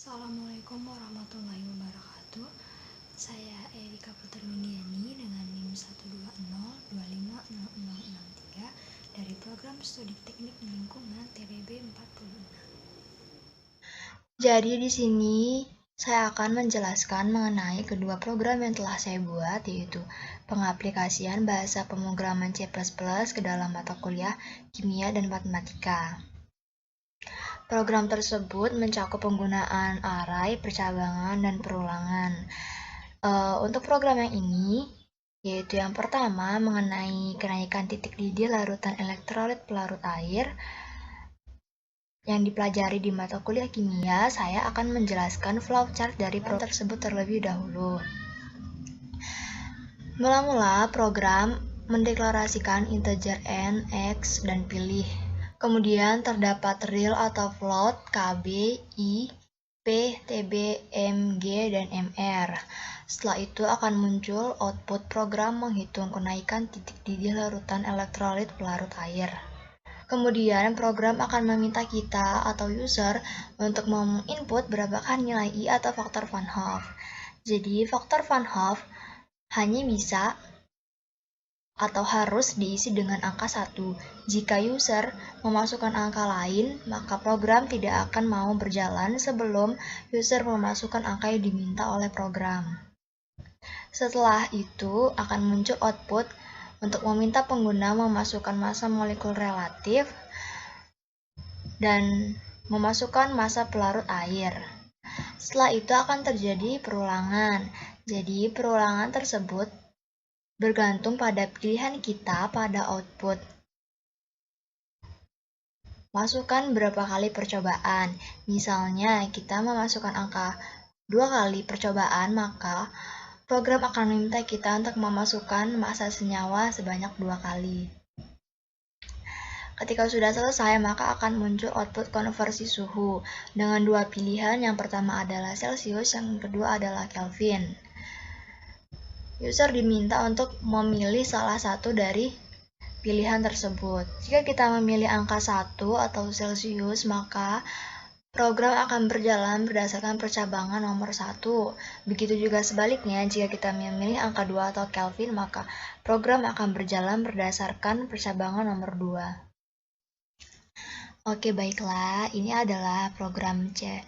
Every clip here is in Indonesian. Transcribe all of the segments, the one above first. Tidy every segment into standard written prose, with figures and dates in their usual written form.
Assalamualaikum warahmatullahi wabarakatuh. Saya Erika Putri Windiani dengan NIM 120250063 dari program studi teknik lingkungan TBB 46. Jadi di sini saya akan menjelaskan mengenai kedua program yang telah saya buat, yaitu pengaplikasian bahasa pemrograman C++ ke dalam mata kuliah kimia dan matematika. Program tersebut mencakup penggunaan array, percabangan, dan perulangan. Untuk program yang ini, yaitu yang pertama mengenai kenaikan titik didih larutan elektrolit pelarut air yang dipelajari di mata kuliah kimia, saya akan menjelaskan flowchart dari program tersebut terlebih dahulu. Mula-mula program mendeklarasikan integer n, x, dan pilih. Kemudian terdapat real atau float, kb, i, p, tb, mg, dan mr. Setelah itu akan muncul output program menghitung kenaikan titik didih larutan elektrolit pelarut air. Kemudian program akan meminta kita atau user untuk menginput berapakah nilai i atau faktor Van Hoff. Jadi faktor Van Hoff hanya bisa atau harus diisi dengan angka 1. Jika user memasukkan angka lain, maka program tidak akan mau berjalan sebelum user memasukkan angka yang diminta oleh program. Setelah itu akan muncul output untuk meminta pengguna memasukkan massa molekul relatif dan memasukkan massa pelarut air. Setelah itu akan terjadi perulangan. Jadi perulangan tersebut bergantung pada pilihan kita pada output. Masukkan berapa kali percobaan. Misalnya kita memasukkan angka 2 kali percobaan, maka program akan meminta kita untuk memasukkan massa senyawa sebanyak 2 kali. Ketika sudah selesai, maka akan muncul output konversi suhu dengan dua pilihan. Yang pertama adalah Celsius, yang kedua adalah Kelvin. User diminta untuk memilih salah satu dari pilihan tersebut. Jika kita memilih angka 1 atau Celsius, maka program akan berjalan berdasarkan percabangan nomor 1. Begitu juga sebaliknya, jika kita memilih angka 2 atau Kelvin, maka program akan berjalan berdasarkan percabangan nomor 2. Oke, baiklah. Ini adalah program C++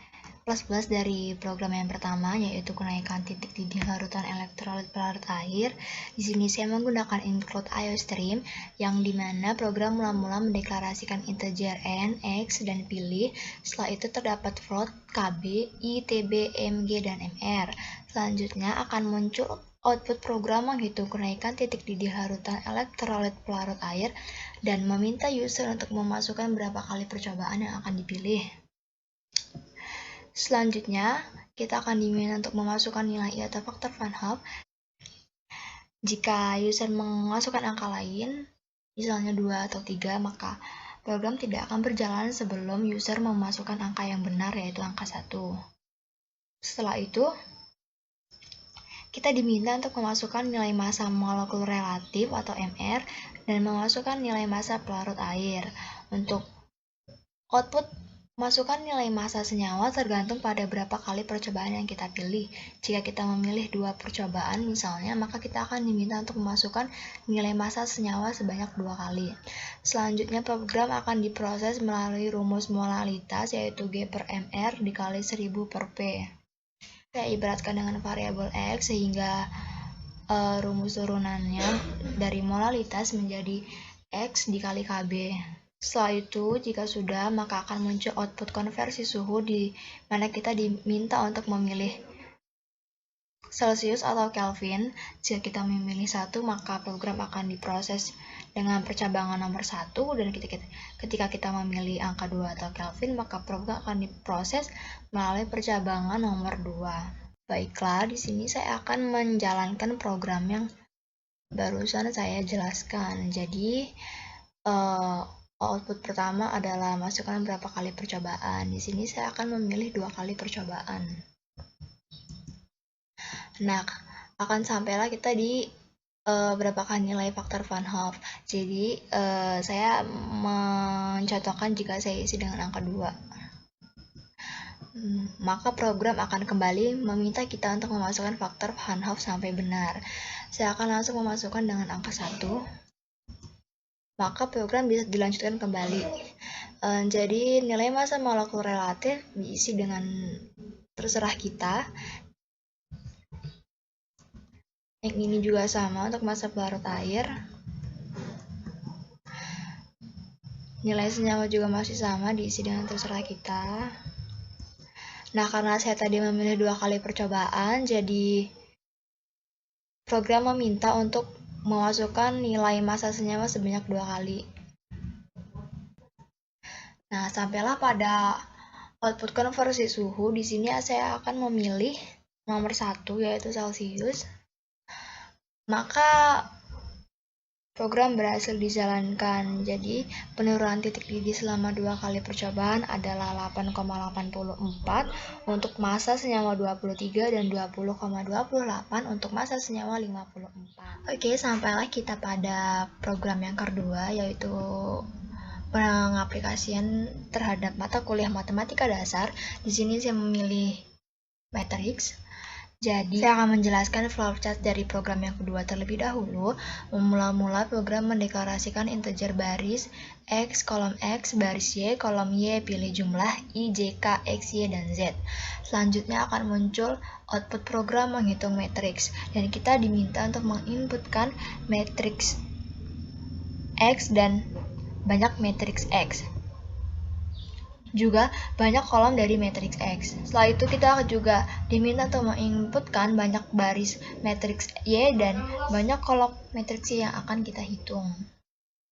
dari program yang pertama, yaitu kenaikan titik didih larutan elektrolit pelarut air. Di sini saya menggunakan include IOStream, yang dimana program mula-mula mendeklarasikan integer n, x, dan pilih. Setelah itu terdapat float, kb, i, tb, mg, dan mr. Selanjutnya akan muncul output program menghitung kenaikan titik didih larutan elektrolit pelarut air dan meminta user untuk memasukkan berapa kali percobaan yang akan dipilih. Selanjutnya, kita akan diminta untuk memasukkan nilai i atau faktor Van Hoff. Jika user memasukkan angka lain, misalnya 2 atau 3, maka program tidak akan berjalan sebelum user memasukkan angka yang benar, yaitu angka 1. Setelah itu, kita diminta untuk memasukkan nilai massa molekul relatif atau MR dan memasukkan nilai massa pelarut air. Untuk output masukkan nilai massa senyawa tergantung pada berapa kali percobaan yang kita pilih. Jika kita memilih 2 percobaan misalnya, maka kita akan diminta untuk memasukkan nilai massa senyawa sebanyak 2 kali. Selanjutnya program akan diproses melalui rumus molalitas, yaitu G per MR dikali 1000 per P. Saya ibaratkan dengan variabel X sehingga rumus turunannya dari molalitas menjadi X dikali KB. Setelah itu, jika sudah, maka akan muncul output konversi suhu di mana kita diminta untuk memilih Celsius atau Kelvin. Jika kita memilih 1, maka program akan diproses dengan percabangan nomor 1, dan ketika kita memilih angka 2 atau Kelvin, maka program akan diproses melalui percabangan nomor 2. Baiklah, di sini saya akan menjalankan program yang barusan saya jelaskan. Jadi, output pertama adalah masukkan berapa kali percobaan. Di sini saya akan memilih 2 kali percobaan. Nah, akan sampailah kita di berapakah nilai faktor Van Hoff. Jadi, saya mencontohkan jika saya isi dengan angka 2. maka program akan kembali meminta kita untuk memasukkan faktor Van Hoff sampai benar. Saya akan langsung memasukkan dengan angka 1. Maka program bisa dilanjutkan kembali. Jadi nilai massa molekul relatif diisi dengan terserah kita. Yang ini juga sama untuk massa pelarut air. Nilai senyawa juga masih sama, diisi dengan terserah kita. Nah, karena saya tadi memilih 2 kali percobaan, jadi program meminta untuk memasukkan nilai massa senyawa sebanyak 2 kali. Nah, sampailah pada output konversi suhu. Di sini saya akan memilih nomor 1, yaitu Celcius. Maka program berhasil dijalankan. Jadi, penurunan titik didih selama 2 kali percobaan adalah 8,84 untuk massa senyawa 23 dan 20,28 untuk massa senyawa 54. Oke, sampailah kita pada program yang kedua, yaitu pengaplikasian terhadap mata kuliah matematika dasar. Di sini saya memilih matriks. Jadi, saya akan menjelaskan flowchart dari program yang kedua terlebih dahulu. Mula-mula program mendeklarasikan integer baris X, kolom X, baris Y, kolom Y, pilih jumlah I, J, K, X, Y, dan Z. Selanjutnya akan muncul output program menghitung matriks. Dan kita diminta untuk menginputkan matriks X dan banyak matriks X. Juga banyak kolom dari matriks X. Setelah itu kita juga diminta untuk menginputkan banyak baris matriks Y dan banyak kolom matriks Y yang akan kita hitung.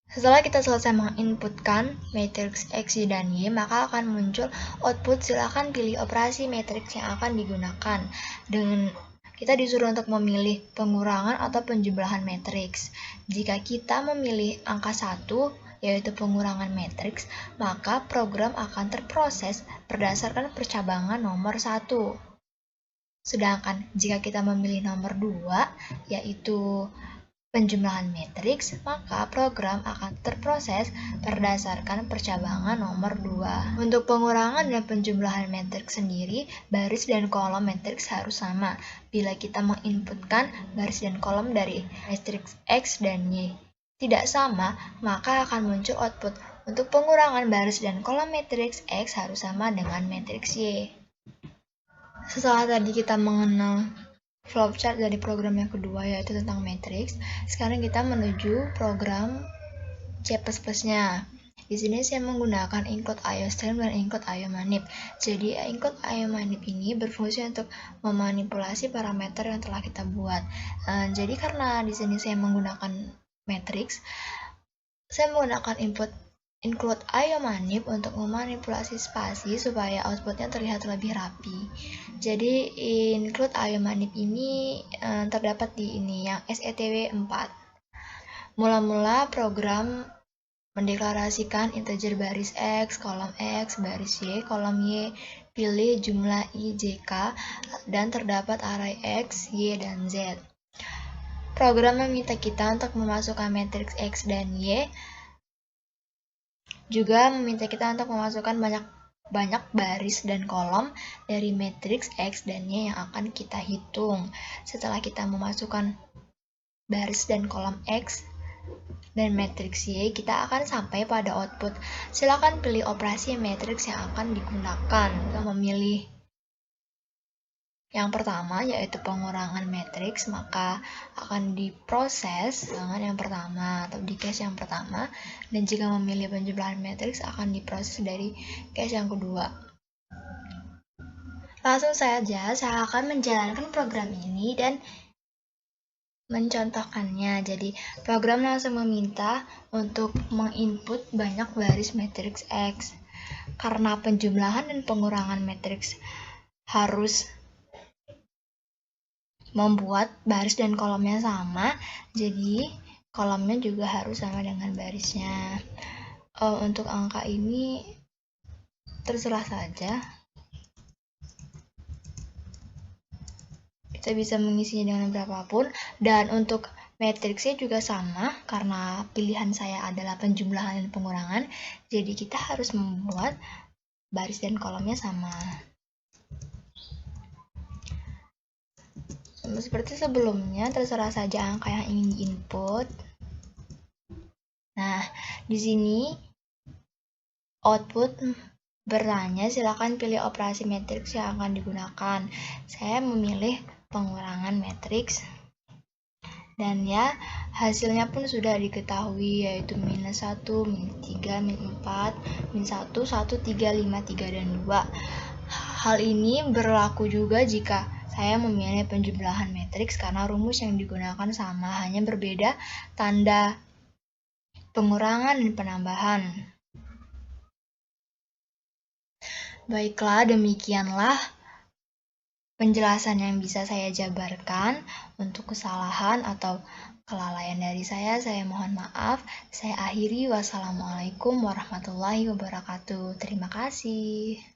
Setelah kita selesai menginputkan matriks X, Y, dan Y, maka akan muncul output. Silakan pilih operasi matriks yang akan digunakan. Dengan kita disuruh untuk memilih pengurangan atau penjumlahan matriks. Jika kita memilih angka 1, yaitu pengurangan matriks, maka program akan terproses berdasarkan percabangan nomor 1. Sedangkan jika kita memilih nomor 2, yaitu penjumlahan matriks, maka program akan terproses berdasarkan percabangan nomor 2. Untuk pengurangan dan penjumlahan matriks sendiri, baris dan kolom matriks harus sama. Bila kita menginputkan baris dan kolom dari matriks X dan Y tidak sama, maka akan muncul output. Untuk pengurangan baris dan kolom matriks X harus sama dengan matriks Y. Setelah tadi kita mengenal flowchart dari program yang kedua, yaitu tentang matriks, sekarang kita menuju program C++-nya. Di sini saya menggunakan include IOStream dan include IOmanip. Jadi include IOmanip ini berfungsi untuk memanipulasi parameter yang telah kita buat. Jadi karena di sini saya menggunakan matriks, saya menggunakan include IOmanip untuk memanipulasi spasi supaya outputnya terlihat lebih rapi. Jadi include IOmanip ini terdapat di ini yang SETW 4. Mula-mula program mendeklarasikan integer baris X, kolom X, baris Y, kolom Y, pilih jumlah I, J, K, dan terdapat array X, Y, dan Z. Program meminta kita untuk memasukkan matriks X dan Y, juga meminta kita untuk memasukkan banyak baris dan kolom dari matriks X dan Y yang akan kita hitung. Setelah kita memasukkan baris dan kolom X dan matriks Y, kita akan sampai pada output. Silakan pilih operasi matriks yang akan digunakan. Kita memilih yang pertama, yaitu pengurangan matriks, maka akan diproses dengan yang pertama atau di case yang pertama, dan jika memilih penjumlahan matriks akan diproses dari case yang kedua. Langsung saja saya akan menjalankan program ini dan mencontohkannya. Jadi program langsung meminta untuk menginput banyak baris matriks X. Karena penjumlahan dan pengurangan matriks harus membuat baris dan kolomnya sama, jadi kolomnya juga harus sama dengan barisnya. Untuk angka ini terserah saja, kita bisa mengisinya dengan berapapun. Dan untuk matriksnya juga sama, karena pilihan saya adalah penjumlahan dan pengurangan, jadi kita harus membuat baris dan kolomnya sama. Seperti sebelumnya, terserah saja angka yang ingin diinput. Nah, di sini output bertanya, silakan pilih operasi matriks yang akan digunakan. Saya memilih pengurangan matriks. Dan ya, hasilnya pun sudah diketahui, yaitu minus 1, minus 3, minus 4, minus 1, 1, 3, 5, 3, dan 2. Hal ini berlaku juga jika saya memilih penjumlahan matriks karena rumus yang digunakan sama, hanya berbeda tanda pengurangan dan penambahan. Baiklah, demikianlah penjelasan yang bisa saya jabarkan. Untuk kesalahan atau kelalaian dari saya mohon maaf. Saya akhiri, wassalamualaikum warahmatullahi wabarakatuh. Terima kasih.